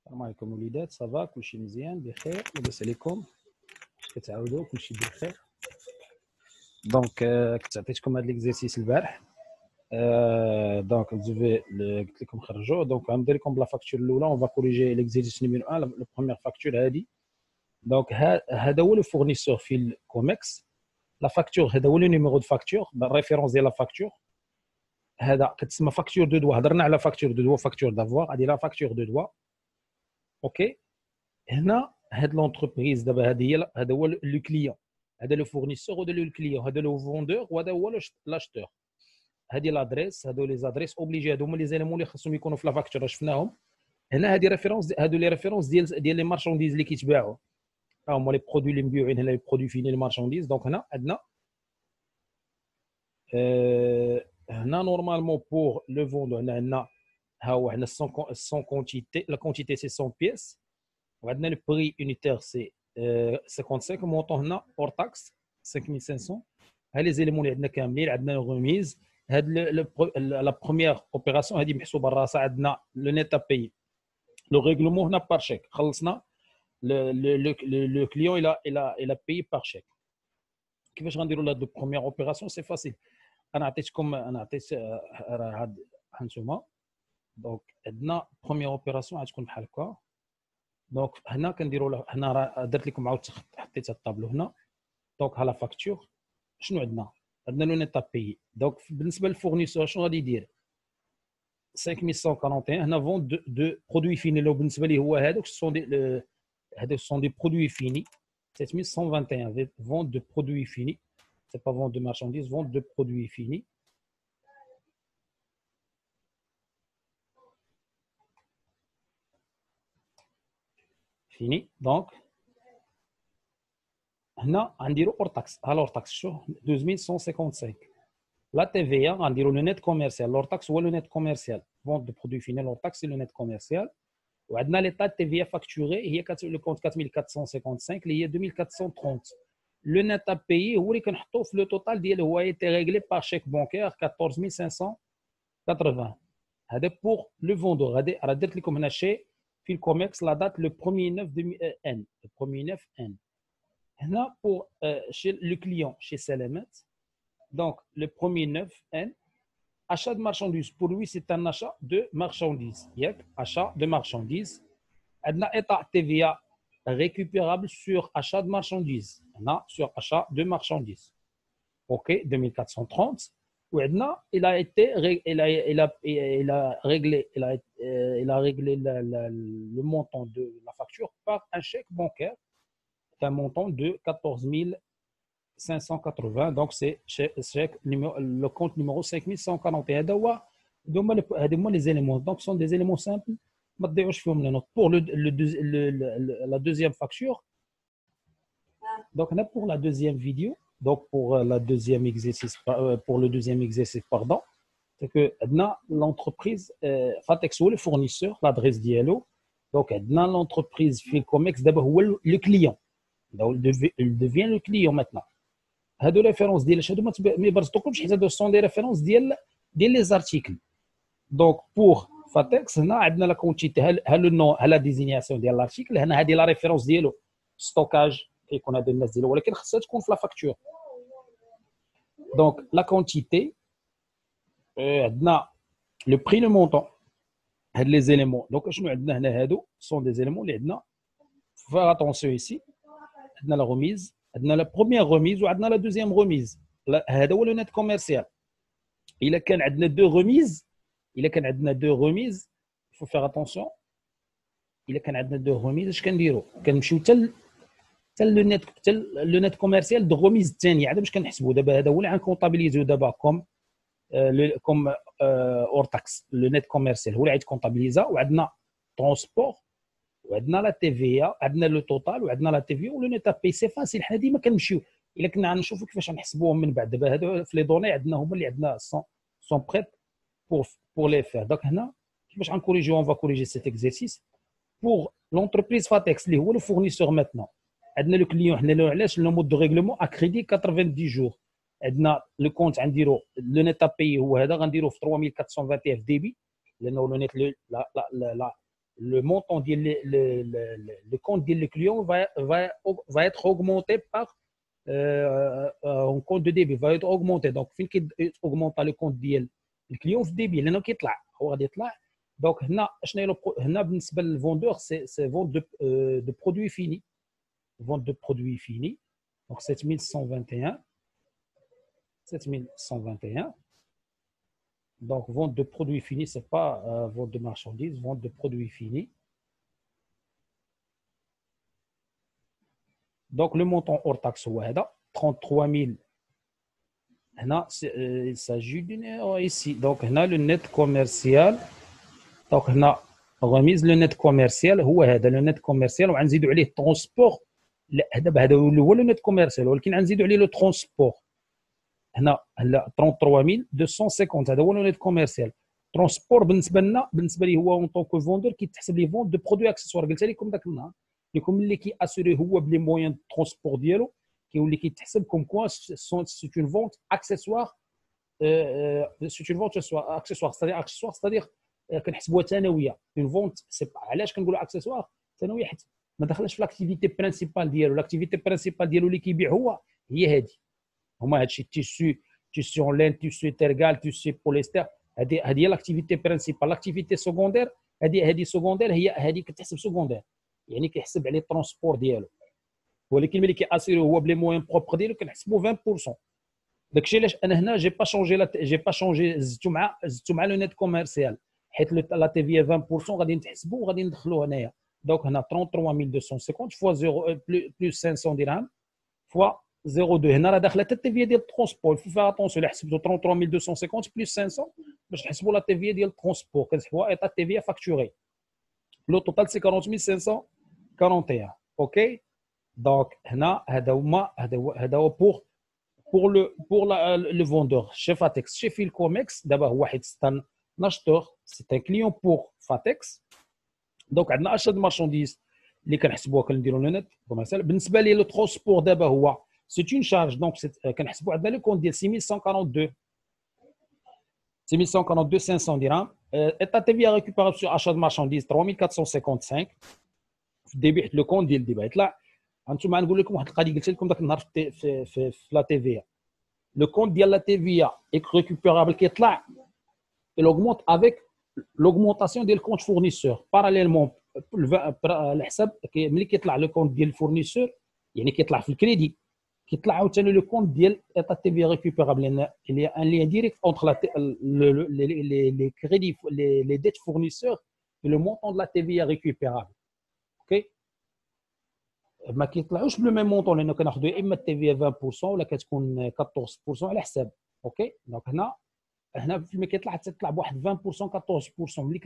السلام عليكم وليدات، صافا كلشي مزيان بخير لاباس عليكم؟ كتعاودوا كلشي بخير. دونك كنت عطيتكم هاد ليكزيرسيس البارح. دونك قلت لكم خرجوا. دونك غندير لكم بلا فاكتور الاولى، اون فا كوريجي ليكزيرسيس نيميرو 1 لو بروميير فاكتور هادي. دونك هذا هو لو فورنيسور في الكوميكس. لا فاكتور هذا هو لو نيميرو دو فاكتور، الريفيرونس ديال لا فاكتور هذا كتسمى فاكتور دو دوا. هضرنا على فاكتور دو دوا، فاكتور دافوار، هذه لا فاكتور دو دوا. اوكي، هنا هاد لونتربريز دابا هذا هو لو كليون، هذا لو فورنيسور وهذا لو كليون، هذا لو فوندور وهذا هو لاشتور. هذه لادريس، هادو لي زادريس اوبليجي، هادو هما لي زيليمون اللي خصهم يكونوا في لا فاكتور شفناهم. هنا هذه ريفيرونس، هادو لي ريفيرونس ديال لي مارشانديز اللي كيتباعوا، هما لي برودوي اللي مبيوعين هنا، لي برودوي فيني لي مارشانديز. دونك هنا عندنا هنا نورمالمون بور لو فوندور هنا عندنا ها هو عندنا 100 كونتيتي، لا كونتيتي سي 100 بيس، وعندنا لو بري يونيتير سي 55 مونطون هنا اور تاكس 5500. ها لي زيليمون اللي عندنا كاملين. عندنا الغوميز، هاد لا بروميير اوبيراسيون هذه محسوبه راسها. عندنا لو نيت ا باي، لو ريغلومون هنا بار شيك، خلصنا لو كليون الى باي بار شيك. كيفاش غنديروا هاد لو بروميير اوبيراسيون؟ سي فاسيل. انا عطيت راه هاد هانتوما. دونك عندنا بروميير اوبيراسيون غتكون بحال هكا. دونك هنا كنديروا هنا راه درت لكم عاود حطيت الطابلو هنا. دونك ها لا فاكتور شنو عندنا؟ عندنا لو نيت باي. دونك بالنسبه للفورنيسور شنو غادي يدير؟ 5141 هنا فون دو برودوي فيني، لو بالنسبه ليه هو هذوك هذوك سون دي برودوي فيني. 7121 فون دو برودوي فيني، سي با فون دو مارشانديز، فون دو برودوي فيني. فيني. دونك هنا غنديروا اور تاكس. ها لور تاكس شو 12155. لا تي في غنديروا لو نيت كوميرسيال. لور تاكس هو لو نيت كوميرسيال، فونت دو برودوي فيني. لور تاكس سي لو نيت كوميرسيال. وعندنا ليطا تي في فاكتوري هي لو كونت 4455 اللي هي 2430. لو نيت ا باي هو اللي كنحطوه في لو توتال ديال هو ايتي ريغلي بار شيك بونكير 14580. هذا بور لو فوندور. هذا راه درت لكم هنا شي في الكوميكس لا دات لو 1 9 ان، لو 1 9 ان. هنا بور chez le client chez Salamat. Donc, le premier 9 N, achat de marchandises. Pour lui, c'est un achat de marchandises. Achat de marchandises. Adna état TVA récupérable sur achat de marchandises. Sur achat de marchandises. OK, 2430. Il a été, il a réglé, le montant de la facture par un chèque bancaire d'un montant de 14 580. Donc c'est le compte numéro 5141. هذا هما les éléments. Donc ce sont des éléments simples. ما تضيعوش فيهم les notes. Pour la deuxième facture. Donc on a pour la deuxième vidéo. Donc pour la deuxième exercice, pour le deuxième exercice, pardon, c'est que l'entreprise Fatex ou le fournisseur, l'adresse d'ILO. Donc l'entreprise Filcomex, d'abord le client. Donc il devient le client maintenant. هادو ريفيرونس ديال هادو ما يبرزطوكمش، حيت هادو سون دي ريفيرونس ديال لي زارتيكل. دونك بور فاتكس هنا عندنا لا كونتيتي، ها لو نو، ها لا ديزينياسيون ديال لارتيكل. هنا هذه لا ريفيرونس ديالو ستوكاج كيكون هذا الناس ديالو، ولكن خصها تكون في لا فاكتور. دونك لا كونتيتي عندنا لو بري لو مونطون، هاد لي زيليمون. دونك شنو عندنا هنا؟ هادو سون دي زيليمون اللي عندنا. فا اتونسيون ايسي عندنا لا غوميز، عندنا لا بروميير غوميز وعندنا لا دوزيام غوميز. هذا هو لو نت كوميرسيال. الا كان عندنا دو غوميز، الا كان عندنا دو غوميز فو فيغ اتونسيون. الا كان عندنا دو غوميز اش كنديروا؟ كنمشيو حتى لو نت كوميرسيال دو غوميز الثانيه. عاد باش كنحسبوا دابا؟ هذا هو اللي غنكونطابيليزيو دابا كوم اور تاكس. لو نت كوميرسيال هو اللي غيتكونطابيليزا. وعندنا ترونسبور، وعندنا لا تي في، عندنا لو توتال، وعندنا لا تي في ولو نيت باي. سي فاسيل. حنا ديما كنمشيو الا كنا غنشوفوا كيفاش غنحسبوهم من بعد. دابا هادو في لي دوني عندنا هما اللي عندنا سون بريت pour les faire. دونك هنا كيفاش غنكوريجيو؟ اون فا كوريجي سيت اكزرسيس pour l'entreprise Fatex اللي هو لو فورنيسور. ماتنا عندنا لو كليون، حنا له علاش لو مود دو ريغلومون ا كريدي 90 جور. عندنا لو كونت غنديرو لو نيت باي هو هذا، غنديروه في 3421 في ديبي، لانه لو نيت لا le montant le compte du client va être augmenté par un compte de débit va être augmenté. Donc, fin qui augmente le compte le client في débit لانه كيطلع هو غادي يطلع. Donc هنا شنو هي هنا بالنسبه للفوندور سي vente de produits finis, vente de produits finis. Donc 7121 7121. Donc vente de produits finis, c'est pas vente de marchandises, vente de produits finis. Donc le montant hors taxe هو هذا 33000. هنا il s'agit d'une erreur ici. Donc هنا le net commercial. Donc هنا remise le net commercial هو هذا le net commercial وغنزيدوا عليه transport. لا هذا هو le net commercial ولكن غنزيدوا عليه le transport. هنا 33250 هذا هو le net commercial. transport بالنسبه لي هو en tant que vendeur كيتحسب لي vente de produits accessoires. قلت لكم ذاك النهار لكم اللي كياسوري هو بلي موين دو ترونسبور ديالو كيولي كيتحسب كوم كوا سي اون فونت اكسيسوار. سي اون فونت اكسيسوار ستادير كنحسبوها ثانويه. اون فونت سي علاش كنقولوا اكسيسوار ثانويه؟ حيت ما دخلش في لاكتيفيتي برينسيبال ديالو. لاكتيفيتي برينسيبال ديالو اللي كيبيع هي هذه هما هادشي تيسو اون لين تيسو تيرغال تيسو بوليستر. هذه هي لاكتيفيتي برينسيبال. لاكتيفيتي سكوندير هذه سكوندير هي هذه كتحسب سكوندير يعني كيحسب عليه الترونسبور ديالو. ولكن ملي كياسيري هو بلي موين بروبر ديالو كنحسبوا 20%. داكشي علاش انا هنا جي با شونجي زدتو مع لو نيت كوميرسيال حيت لا تي في 20% غادي نتحسبوا وغادي ندخلوا هنايا. دونك هنا 33250 فوا 0 بلس 500 درهم فوا 0.2. هنا راه داخله حتى التي في ديال الترونسبور. فو فيغ اتونسيون. الا حسبتوا 33250 بلس 500 باش نحسبوا لا تي في ديال الترونسبور كنحسبوها ايطا تي في فاكتوري. لو توتال سي 40541. اوكي. دونك هنا هذا هو pour le vendeur chez Fatex. Chez Philcomex دابا هو واحد ستان ناشطور سي ان كليون بور Fatex. دونك عندنا اشد مارشانديز اللي كنحسبوها كنديروا لو نت كوميرسيال. بالنسبه لي لو ترونسبور دابا هو سي اون شارج. دونك كنحسبوا عندنا لو كونت ديال 6142 500 درهم. ايطا تي في ريكوبيرابل سور اشاد مارشانديز 3455 في الديبي حيت لو كونت ديال الديبي يطلع. انتم نقول لكم واحد القضيه قلت لكم ذاك النهار في لا تي في. لو كونت ديال لا تي في ريكوبيرابل كيطلع il augmente avec l'augmentation ديال الكونت فورنيسور باراليلمون. الحساب ملي كيطلع لو كونت ديال الفورنيسور يعني كيطلع في الكريدي كيطلع عاوتاني لو كونت ديال ايطا تي في ريكوبيرابل لان il y a un lien direct entre les crédits les dettes fournisseurs et le montant de la TVA récupérable. اوكي. ما كيطلعوش بلو ميم مونطون لانه كناخذوا يا اما التي في 20% ولا كتكون 14% على حساب. اوكي. دونك هنا ملي كيطلع تطلع بواحد 20% 14%. ملي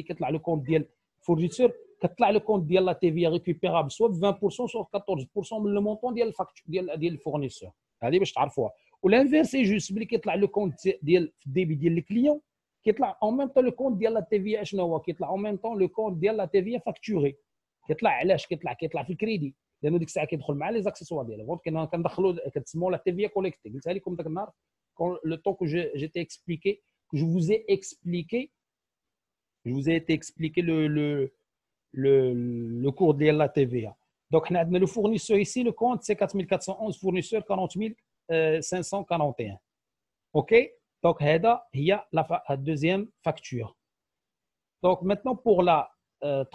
كيطلع لو كونت ديال فورنيسور كتطلع لو كونت ديال لا تي في ريكوبيرابل سوا ب 20% سوا 14% من لو مونطون ديال الفاكتور ديال الفورنيسور. هذه باش تعرفوها. والانفيرسي جوست ملي كيطلع لو كونت ديال في الديبي ديال الكليون كيطلع اون ميم طون لو كونت ديال لا تي في. اشنو هو كيطلع اون ميم طون لو كونت ديال لا تي في فاكتوري. كيطلع علاش كيطلع في الكريدي لانه ديك الساعه كيدخل مع لي زاكسيسوار ديالو. كندخلوا كتسموا لا تي في كوليكتي. قلتها لكم ذاك النهار le temps que je t'ai expliqué, que je vous ai expliqué le cours de la TVA. Donc, on a le fournisseur ici, le compte c'est 4411, fournisseur 40541. OK. Donc, il y a la deuxième facture. Donc, maintenant, pour la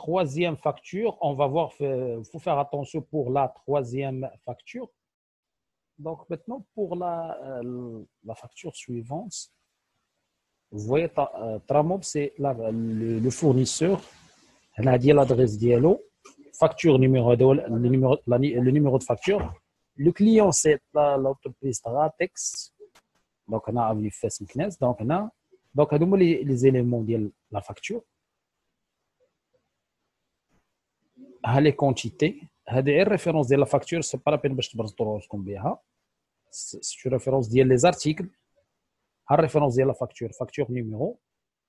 troisième facture, on va voir, il faut faire attention pour la troisième facture. Donc maintenant pour la facture suivante, vous voyez Tramob c'est le fournisseur. Là il y a l'adresse dialo, facture numéro le numéro de facture. Le client c'est l'entreprise Tratex. Donc on a avenue Fès Meknès. Donc هادو les éléments de la facture. Les quantités. هذه الريفيرونس ديال لا فاكتور سي با لا بين باش تبرزطوا راسكم بها. سي ريفيرونس ديال لي زارتيكل. ها الريفيرونس ديال لا فاكتور نيميرو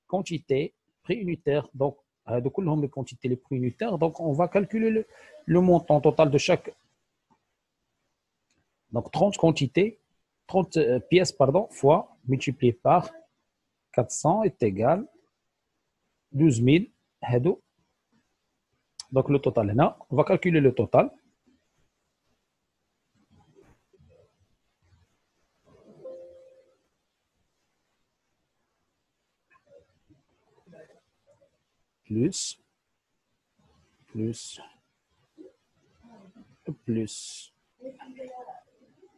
كونتيتي بري unitaire. دونك هادو كلهم لي كونتيتي لي بري unitaire. دونك اون فا كالكولي لو مونطون توتال دو شاك. دونك 30 quantités 30 pièces pardon fois multiplié par 400 est égal 12000. هادو Donc, le total là, on va calculer le total. Plus, plus, plus.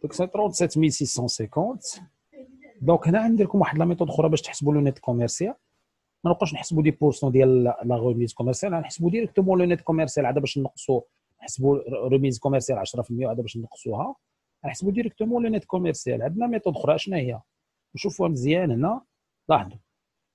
Donc, c'est 37 650. Donc, هنا عندي لكم واحد لا ميثود اخرى باش تحسبوا لو نيت كوميرسيال. ما نبقاوش نحسبوا دي بورسون ديال لا ريميز كوميرسيال، نحسبوا ديريكتومون لو نيت كوميرسيال عاد باش نقصوا، نحسبوا ريميز كوميرسيال 10% عاد باش نقصوها، نحسبوا ديريكتومون لو نيت كوميرسيال. عندنا ميثود اخرى شنو هي؟ نشوفوها مزيان هنا. لاحظوا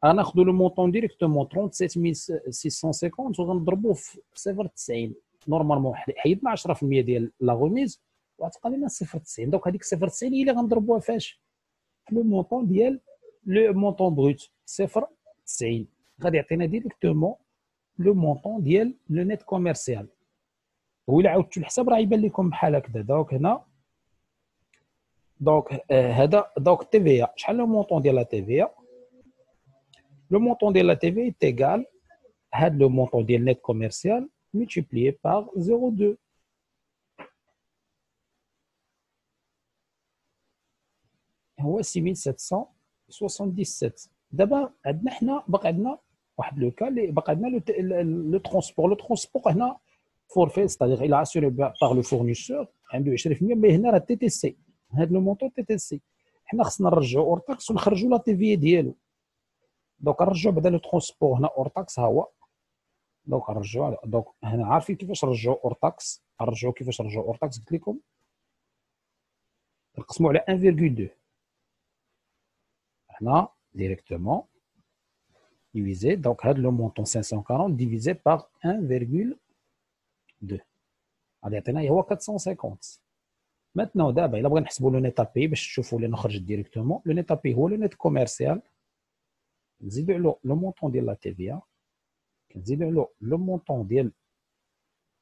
غناخذوا لو مونطون ديريكتومون 37 650 وغنضربوه في 0.90. نورمالمون حيدنا 10% ديال لا ريميز وغتبقى لنا 0.90. دونك هذيك 0.90 هي اللي غنضربوها فاش؟ لو مونطون ديال لو مونطون بروت 0.90 غادي يعطينا ديريكتومون لو مونطون ديال لو نيت كوميرسيال. وإلا عاودتوا الحساب راه يبان لكم بحال هكذا. دونك هنا دونك هذا دونك تي في شحال لو مونطون ديال لا تي في؟ لو مونطون ديال لا تي في تيغال هاد لو مونطون ديال نيت كوميرسيال multiplié par 0,2. هو 6777. دابا عندنا حنا باقي عندنا واحد لو كا اللي باقي عندنا لو ترونسبور. لو ترونسبور هنا فورفي ستادير الى اسوري باغ لو فورنيسور عنده 20%. مي هنا راه تي تي سي، هاد لو مونطون تي تي سي حنا خصنا نرجعوا اور تاكس ونخرجوا لا تي في ديالو. دونك نرجعوا بعدا لو ترونسبور هنا اور تاكس ها هو. دونك نرجعوا دونك هنا عارفين كيفاش نرجعوا اور تاكس. نرجعوا كيفاش نرجعوا اور تاكس قلت لكم نقسموا على 1,2 هنا ديريكتومون divisé. Donc, le montant 540 divisé par 1,2. غادي هو 450. Maintenant, d'abord, إلا بغينا نحسبوا لو نيت ابي باش تشوفوا اللي نخرج ديريكتومون. لو نيت ابي هو لو نيت كوميرسيال، نزيدوا على لو مونطون ديال لا تي في، كنزيدوا على لو مونطون ديال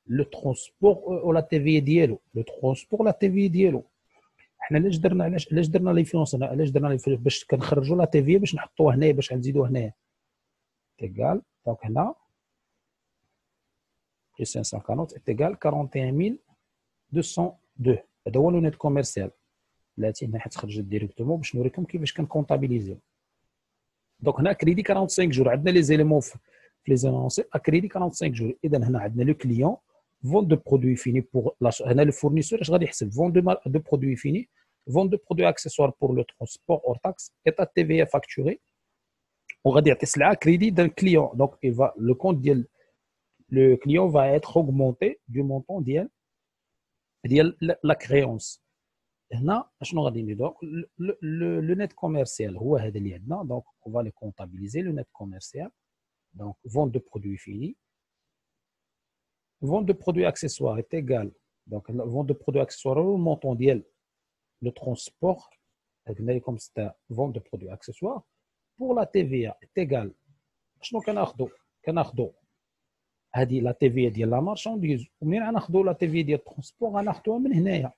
لو ترونسبور ولا تي في ديالو. لو ترونسبور لا تي في ديالو حنا علاش درنا لي فينونس هنا؟ علاش درنا لي فينونس؟ باش كنخرجوا لا تي في باش نحطوها هنايا، باش غنزيدوها هنايا égal. Donc هنا plus 540 est égal 41202. هذا هو لو نيت كوميرسيال. بلاتي هنا حيت خرجت ديريكتومون باش نوريكم كيفاش كنكونطابيليزيو. دونك هنا كريدي 45 جور. عندنا لي زيليمون في لي زونونسي كريدي 45 جور. اذا هنا عندنا لو كليون فون دو برودوي فيني بور هنا لو فورنيسور اش غادي يحسب فون دو برودوي فيني، فون دو برودوي اكسيسوار بور لو ترونسبور اور تاكس ايتا تي في فاكتوري. وغادي يعطي سلعه كريدي دان كليون. دونك لو كونت ديال le client va être augmenté du montant ديال la créance. هنا شنو غادي نديرو؟ le net commercial هو هذا اللي عندنا. donc on va le comptabiliser le net commercial. donc vente de produits finis, vente de produits accessoires est égal. donc vente de produits accessoires le montant ديال le transport قلنا لكم c'est vente de produits accessoires pour la TVA est égal. شنو كناخذوا هذه لا تي في ديال لا مارشانديز. ومنين غناخذوا لا تي في ديال الترونسبور غناخذوها من هنايا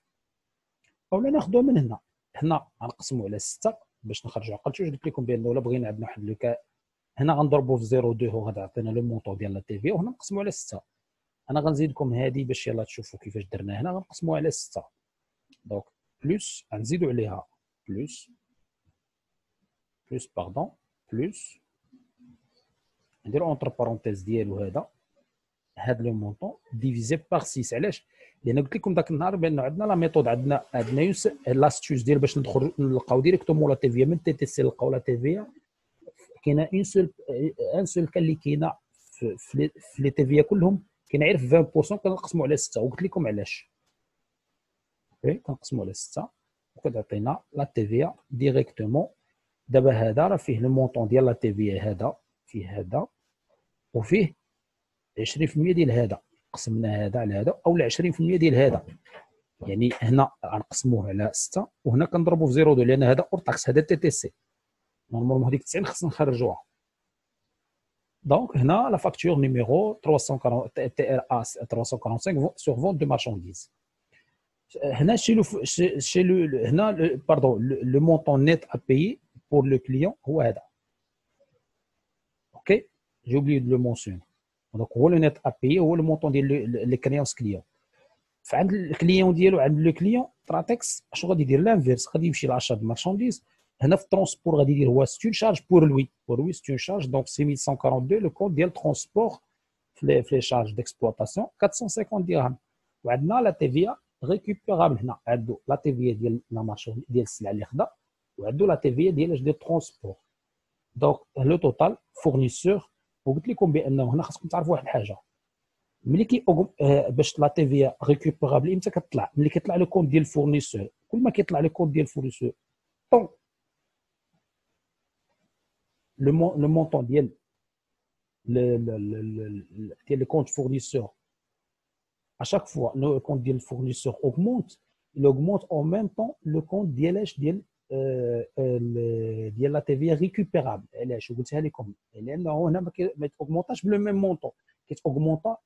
اولا ناخذوها من هنا. هنا غنقسموا على 6 باش نخرجوا. عقلتوا واش قلت لكم بانه الا بغينا عندنا واحد لوكا هنا غنضربوا في 0.2 وغادي يعطينا لو مونطون ديال لا تي في، وهنا نقسموا على 6. انا غنزيد لكم هذه باش يلا تشوفوا كيفاش درنا. هنا غنقسموا على 6 دونك بلس غنزيدوا عليها بلس باردون بلس نديروا اونتر بارونتيز ديالو هذا لو مونطون ديفيزي بار 6. علاش؟ لان قلت لكم ذاك النهار بان عندنا لا ميثود، عندنا لاستيوس ديال باش ندخل نلقاو ديريكتومون لا تي في من تي تي سي نلقاو لا تي في. كاينه ان سول كان اللي كاينه في لي تي في كلهم كاين غير في 20% كنقسموا على 6. وقلت لكم علاش. كنقسموا على 6 وكتعطينا لا تي في ديريكتومون. دابا هذا راه فيه لو مونطون ديال لا تي في، هذا فيه هذا وفيه 20% ديال هذا. قسمنا هذا على هذا او 20% ديال هذا. يعني هنا غنقسموه على 6 وهنا كنضربوا في 0.2 لان هذا اور تاكس، هذا تي تي سي. نورمالمون هذيك 90 خصنا نخرجوها. دونك هنا لا فاكتور نيميرو 340 تي ار ا 345 سور فونت دو مارشانديز. هنا شي لو هنا باردون لو مونطون نيت ا بايي بور لو كليون هو هذا. اوكي جي اوبليي دو لو مونسيون. دونك هو لو نيت ابي هو لو مونطون ديال لي كريونس كليون. فعند الكليون ديالو عند لو كليون تراتكس اش غادي يدير لانفيرس، غادي يمشي لاشا د مارشانديز. هنا في الترونسبور غادي يدير هو ستون شارج بور لوي ستون شارج. دونك سي 1142 لو كود ديال ترونسبور في لي شارج ديكسبلوطاسيون 450 درهم. وعندنا لا تي في ريكوبيرابل. هنا عندو لا تي في ديال لا مارشون ديال السلعه اللي خدا، وعندو لا تي في ديال اش ديال ترونسبور. دونك لو توتال فورنيسور. وقلت لكم بانه هنا خاصكم تعرفوا واحد الحاجه، ملي كي باش لا تي في ريكوبيرابل امتى كتطلع؟ ملي كيطلع لو كود ديال الفورنيسور. كل ما كيطلع لو كود ديال الفورنيسور طون لو مونطون ديال ديال لي كونت فورنيسور à chaque fois le compte ديال الفورنيسور augmente, il augmente en même temps le compte ديالاش ديال ديال لا تي في ريكوبيرابل. علاش قلتها لكم؟ لانه هنا ما تاوغمونطاش بلو ميم مونطون، كيتاوغمونطا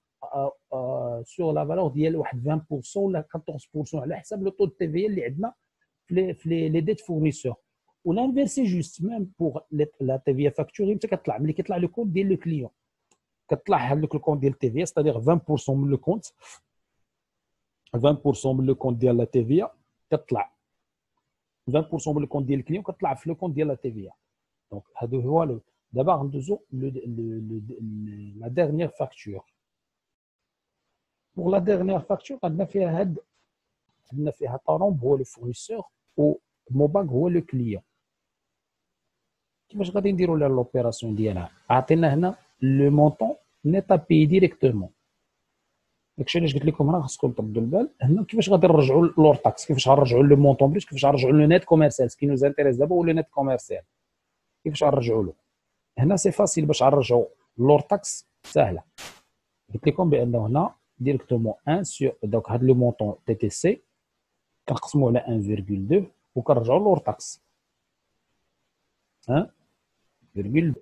سور لا فالور ديال واحد 20% ولا 14% على حسب لو طو دو تي في اللي عندنا في لي ديت فورنيسور. ولانفيرسي جوست ميم بوغ لا تي في فاكتوري متى كتطلع؟ ملي كيطلع لو كونت ديال لو كليون كتطلع هذاك الكونت ديال التي في، ستادير 20% من لو كونت، 20% من لو كونت ديال لا تي في كتطلع، 20% من لو كونت ديال الكليون كتطلع في لو كونت ديال لا تي في. دونك هادو هو دابا غندوزو لا ديرنيير فاكتور. بوغ لا ديرنيير فاكتور عندنا فيها طالون هو لو فورنيسور وموباك هو لو كليون. كيفاش غادي نديرو لوبيراسيون ديالها؟ عطينا هنا لو مونطون نيت ابي ديريكتومون. داكشي علاش قلت لكم هنا خاصكم تردوا البال. هنا كيفاش غادي نرجعوا لور تاكس، كيفاش غنرجعوا لو مونطون بريت، كيفاش غنرجعوا لو نيت كوميرسيال. سكي نوز انتريس دابا هو لو نيت كوميرسيال، كيفاش غنرجعوا له؟ هنا سي فاسيل باش غنرجعوا لور تاكس، سهله. قلت لكم بانه هنا ديريكتومون 1 سور دونك هاد لو مونطون تي تي سي كنقسموا على 1.2 وكنرجعوا لور تاكس 1.2.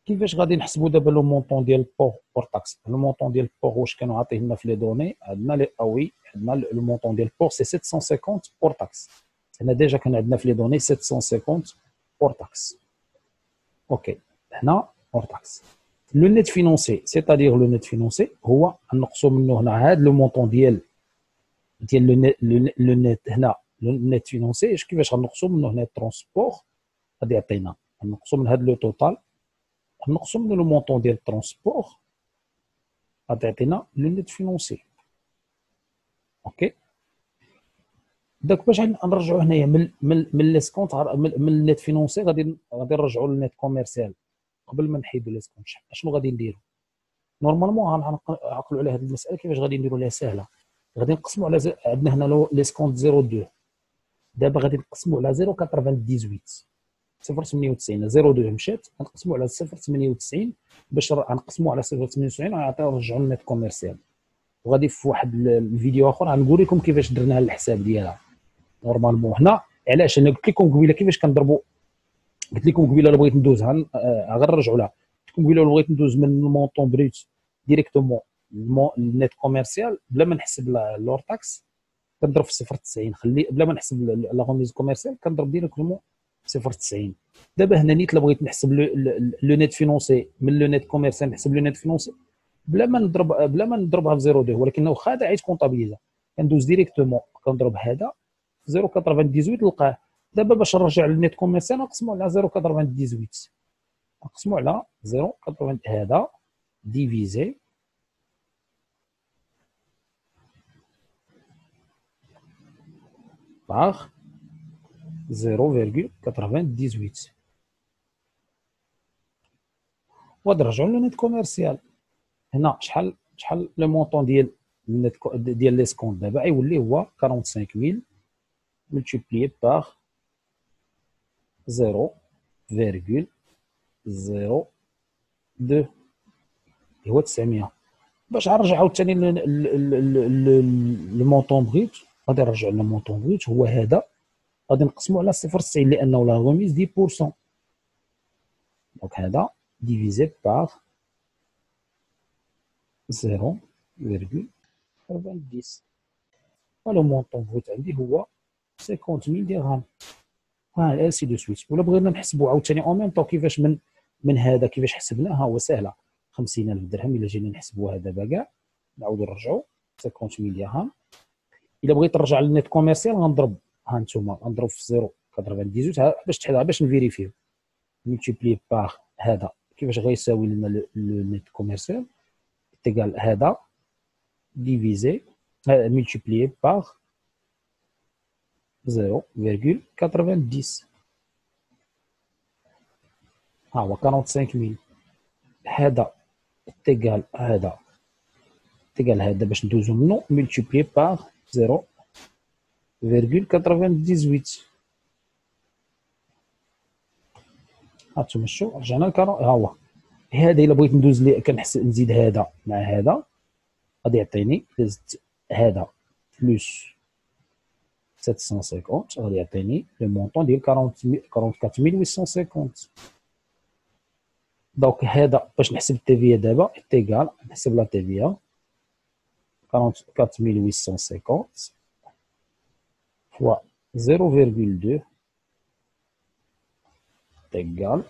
كيفاش غادي نحسبوا دابا لو مونطون ديال بور تاكس؟ لو مونطون ديال بور واش كانوا عاطيه لنا في لي دوني؟ عندنا لي اوي، عندنا لو مونطون ديال بور سي 750 بور تاكس. هنا ديجا كان عندنا في لي دوني 750 بور تاكس. اوكي هنا بور تاكس. لو نيت فينونسي سيتادير لو نيت فينونسي هو نقصوا منه هنا هذا لو مونطون ديال لو نيت. هنا لو نيت فينونسي كيفاش غنقصوا منه؟ هنا ترونسبور غادي يعطينا، نقصوا من هذا لو توتال، نقصوا من لو مونطون ديال الترونسبور غادي يعطينا لو نيت فينونسي. اوكي داك باش نرجعوا هنايا من ليسكونت من النيت فينونسي غادي نرجعوا للنيت كوميرسيال. قبل ما نحيدوا ليسكونت اشنو غادي نديروا؟ نورمالمون غنعقلوا على هذه المساله. كيفاش غادي نديروا لها؟ سهله، غادي نقسموا على عندنا هنا ليسكونت 0.2 دابا غادي نقسموا على 0.98 0.98 0.2 مشات غنقسموا على 0.98 باش غنقسموا على 0.98 غنعطيو نرجعوا للنيت كوميرسيال. وغادي في واحد الفيديو اخر غنقول لكم كيفاش درنا الحساب ديالها. نورمالمون هنا علاش انا قلت لكم قبيله كيفاش كنضربوا، قلت لكم قبيله الا بغيت ندوز غنرجعوا لها. قلت لكم قبيله الا بغيت ندوز من المونطون بريت ديريكتومون النيت كوميرسيال بلا ما نحسب لور تاكس كنضرب في 0.90 خلي بلا ما نحسب لا غوميز كوميرسيال كنضرب ديريكتومون 0.90. دابا هنا نيت بغيت نحسب لو نيت فينونسي من لو نيت كوميرسيال نحسب لو نيت فينونسي بلا ما نضربها في 0.2 ولكن واخا عيط كونطابيليزا كندوز ديريكتومون كنضرب هذا 0.98 نلقاه. دابا باش نرجع للنيت كوميرسيال نقسموا على 0.98 نقسموا على 0.80 هذا ديفيزي باغ 0.98 وغادي نرجعوا للنيت كوميرسيال. هنا شحال لو مونطون ديال النيت ديال ليسكونت دابا يولي هو 45000 ملتيبليي باغ 0.02 هو 900. باش غنرجع عاوتاني المونطون بغيت غادي نرجع للمونطون بغيت هو هذا غادي نقسمو على 0.90 لانه لا غوميز 10%. دونك هذا ديفيزي باغ 0.90 ولو مونطون بغيت عندي هو 50000 درهم. انسي دو سويت. ولا بغينا نحسبوا عاوتاني اون ميم طون كيفاش من من هذا كيفاش حسبناها؟ هو سهله. 50,000 درهم الا جينا نحسبوها دابا كاع، نعاودوا نرجعوا 50 درهم. الا بغيت ترجع للنيت كوميرسيال غنضرب، ها انتم غنضرب في 0.98 باش تحيدها، باش نفيريفيو ملتيبلي باغ هذا. كيفاش غيساوي لنا لو نيت كوميرسيال؟ تيغال هذا ديفيزي ملتيبلي باغ 0.90. ها هو 45000. هذا تيغال هذا تيغال هذا باش ندوزو منو ملتيبلي باغ 0.98. هانتوما شوفوا رجعنا ها هو هذا. الا بغيت ندوز لي كنحسب نزيد هذا مع هذا غادي يعطيني، زدت هذا بلس 750 غادي يعطيني لو مونطون ديال 44850. دونك هذا باش نحسب التيفيا دابا تيغال نحسب لا تيفيا 44850 فوا 0.2 تيغال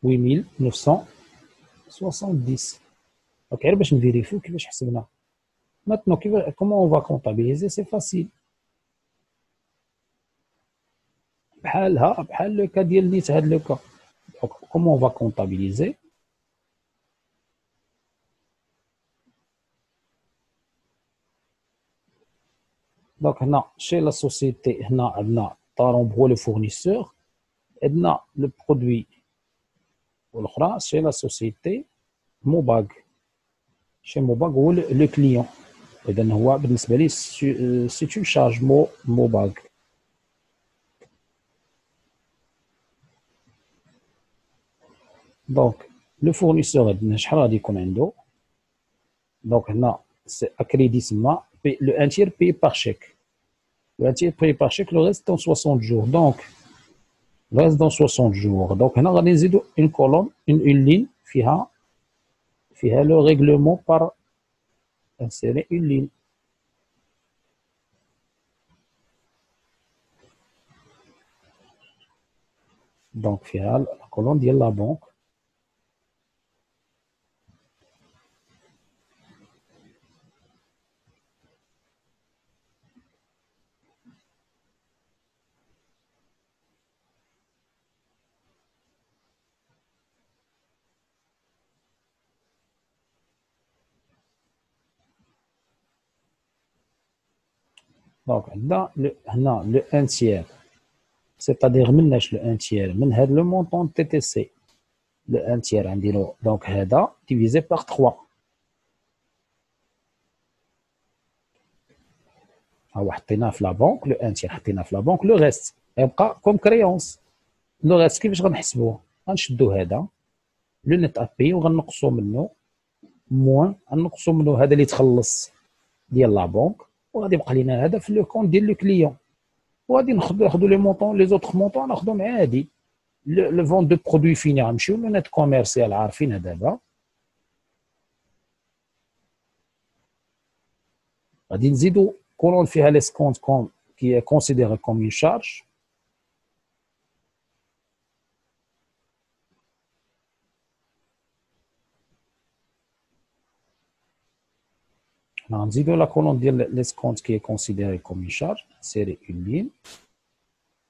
8970. دونك غير باش نفيريفيو كيفاش حسبنا. Maintenant, comment on va comptabiliser? C'est facile. بحال لو كا ديال نيت هاد لو كا. Comment on va comptabiliser? Donc هنا chez la société هنا عندنا طارون هو لو فورنيسور، عندنا لو برودوي، والاخرى chez la société موباغ. chez موباغ هو لو كليون. إذا هو بالنسبة لي سي اون شارج موباغ. دونك لو فورنيسور عندنا شحال غادي يكون عنده؟ دونك هنا سي اكريدي تما لو ان تير بي باغ شيك. لو ان تير بي باغ شيك لو ريست دون 60 جور. دونك ريست دون 60 جور. دونك هنا غادي نزيدو اون كولوم اون لين فيها لو ريغلومون بار انسيري اون لين. دونك فيها لا كولوم ديال لا بنك. دونك عندنا هنا لو ان تير، سيتادير مناش لو ان تير من هاد لو مونطون تي تي سي. لو ان تير غنديرو دونك هذا ديفيزي باغ 3. ها هو حطيناه في لا بنك. لو ان تير حطيناه في لا بنك. لو ريست يبقى كوم كريونس. لو ريست كيفاش غنحسبوه؟ غنشدو هذا لو نيت ابي وغنقصو منه موان، غنقصو منه هذا اللي تخلص ديال لا بنك، وغادي يبقى لينا هذا في لو كونت ديال لو كليون. وغادي ناخذو لي مونطون لي زوطخ مونطون ناخذهم عادي. لو فون دو برودوي فيني غنمشيو لو نيت كوميرسيال عارفينها دابا. غادي نزيدو كولون فيها ليسكونت كوم كي كونسيديري كوم اون شارج. غنزيدو لا كولون ديال ليسكونت كي كونسيديري كوم اون شارج، سيري اون لين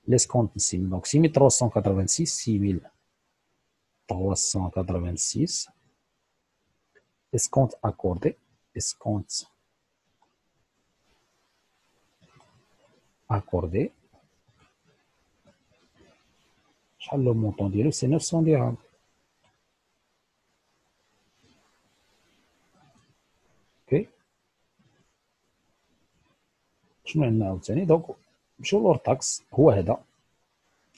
ليسكونت نسيم. دونك 6386 6386 escompte accordé. Escompte accordé. شحال لو مونطون ديالو؟ سي 900 درهم. اوكي شنو عندنا عاوتاني؟ دونك نمشيو لور تاكس. هو هذا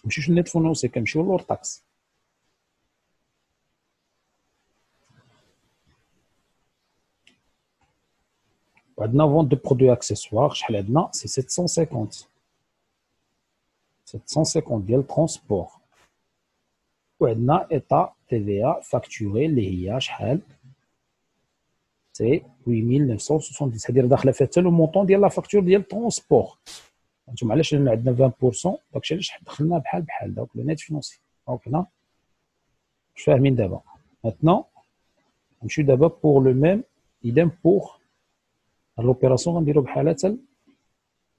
نمشيو نيت فونونسي كنمشيو لور تاكس. وعندنا فونت دو برودوي اكسيسوار. شحال عندنا؟ سي 750. 750 ديال ترونسبور. وعندنا ايطا تي في ا فاكتوري اللي هي شحال؟ سي 8970. هادي راه داخله فيها حتى لو مونطون ديال لا فاكتور ديال ترونسبور. انتم علاش لان عندنا 20% داكشي علاش دخلنا بحال دونك لو نيت فينونسي. دونك هنا فاهمين دابا. Maintenant نمشيو دابا pour le même idem pour l'opération غنديرو بحال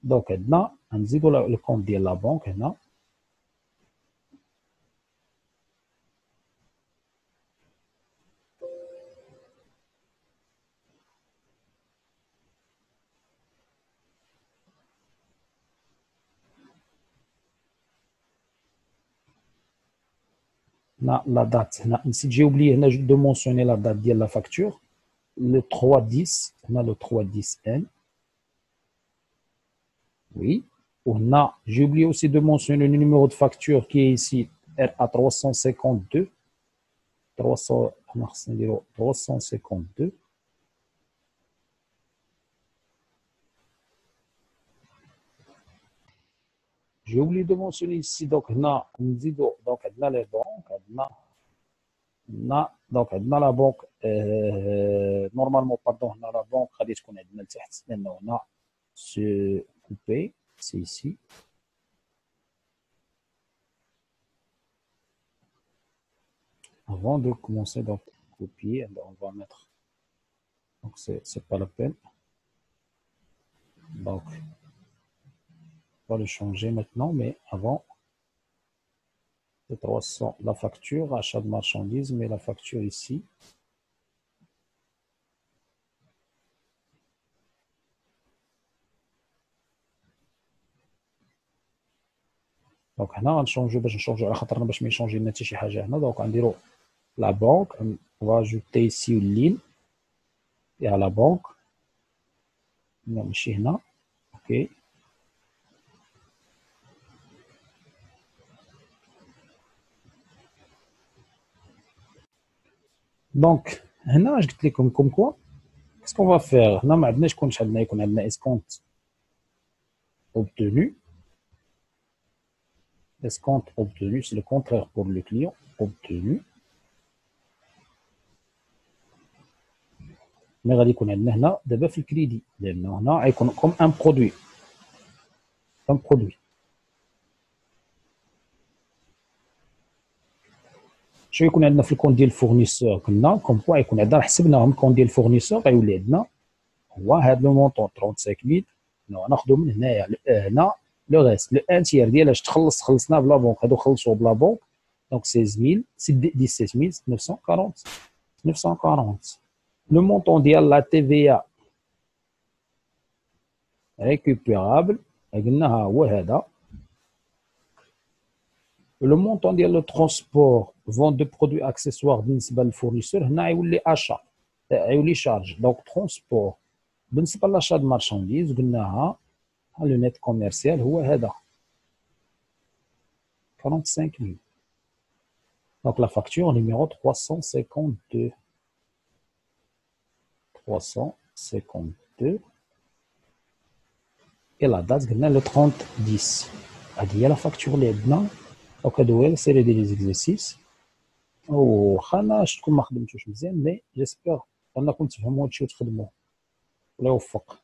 دونك عندنا غنزيدو لو كونت ديال لا بنك هنا. هنا لا دات، هنا نسيت جاي oublié هنا دو مونسيوني لا دات ديال لا فاكتور le 3-10 هنا le 3-10N. Oui. On j'ai oublié aussi de mentionner le numéro de facture qui est ici RA 352. 352. J'ai oublié de mentionner ici, donc, on a les banques, donc, on a la banque, normalement, pardon, on a la banque, on a ce coupé, c'est ici. Avant de commencer, donc, copier, on va mettre, donc, c'est pas la peine. Donc, on va le changer maintenant, mais avant, c'est 300, la facture, achat de marchandises, mais la facture ici. Donc, on va changer, donc, on dirait la banque, on va ajouter ici une ligne, et à la banque, ok. Donc, هنا je dis comme quoi, qu'est-ce qu'on va faire? هنا ما عندناش كونش عندنا يكون عندنا escompte obtenu. Escompte obtenu, c'est le contraire pour le client, obtenu. Mais غادي يكون عندنا هنا دابا في الكريدي لأنه هنا غيكون comme un produit. Un produit. شنو يكون عندنا في الكون ديال الفورنيسور كنا كوم كوا يكون عندنا حسبناهم الكون ديال الفورنيسور غيولي عندنا هو هذا لو مونطون 35000 ناخذو من هنايا هنا لو ريست لو ان تيير ديال اش خلصنا بلا بونك هادو خلصوا بلا بونك دونك 16940 940 لو مونطون ديال لا تي في ا ريكوبيرابل قلناها هو هذا. Le montant ديال لو ترونسبور vente de produits accessoires بالنسبه للفورنيسور هنا غيولي اشا غيولي شارج. دونك ترونسبور بالنسبه لاشا د مارشانديز قلناها لو نيت كوميرسيال هو هذا 45000. دونك لا فاكتور نيميرو 352 et la date قلنا le 30/10. هذه هي لا فاكتور اللي عندنا. دونك هادو هي السيري ديال لي زيكزيرسيس. واخا انا شفتكم ما خدمتوش مزيان مي جيسبيغ انكم تفهموا هادشي وتخدموه. الله يوفق.